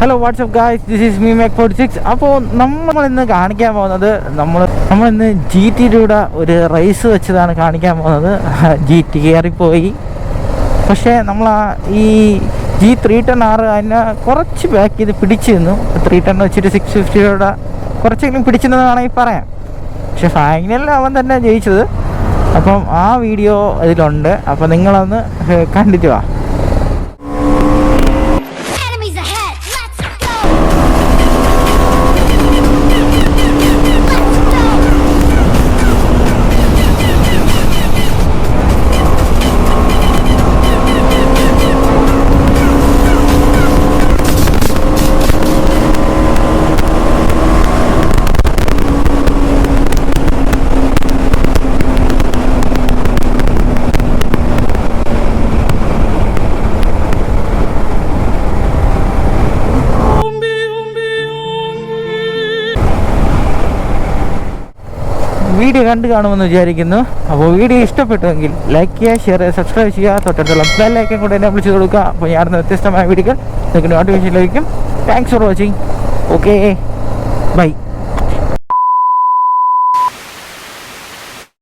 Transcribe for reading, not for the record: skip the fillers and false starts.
Hello WhatsApp guys, this is me Mac 46. അപ്പോൾ നമ്മളിന്ന് കാണിക്കാൻ പോകുന്നത് നമ്മളിന്ന് GTയുടെ ഒരു റേസ് വെച്ചതാണ് കാണിക്കാൻ പോകുന്നത്. GT കയറിപ്പോയി. പക്ഷേ നമ്മൾ ഈ G310R അതിനെ കുറച്ച് ബാക്ക് ചെയ്ത് പിടിച്ചു നിന്നു. 310 വെച്ചിട്ട് 650 കുറച്ചെങ്കിലും പിടിച്ചെന്ന് വേണമെങ്കിൽ പറയാം. പക്ഷെ ഫൈനലിൽ അവൻ തന്നെ ജയിച്ചത്. അപ്പം ആ വീഡിയോ ഇതിലുണ്ട്. അപ്പോൾ നിങ്ങളൊന്ന് കണ്ടിട്ട് വാ. വീഡിയോ കണ്ടു കാണുമെന്ന് വിചാരിക്കുന്നു. അപ്പോൾ വീഡിയോ ഇഷ്ടപ്പെട്ടുവെങ്കിൽ ലൈക്ക് ചെയ്യുക, ഷെയർ ചെയ്യുക, സബ്സ്ക്രൈബ് ചെയ്യുക, തൊട്ടടുത്തുള്ള ബെല്ലൈക്കൻ കൂടെ എന്നെ വിളിച്ച് കൊടുക്കുക. അപ്പോൾ ഞാനിന്ന് വ്യത്യസ്തമായ വീഡിയോകൾ നിങ്ങൾക്ക് നോട്ടിഫിക്കേഷൻ ലഭിക്കും. Thanks for watching. Okay, by.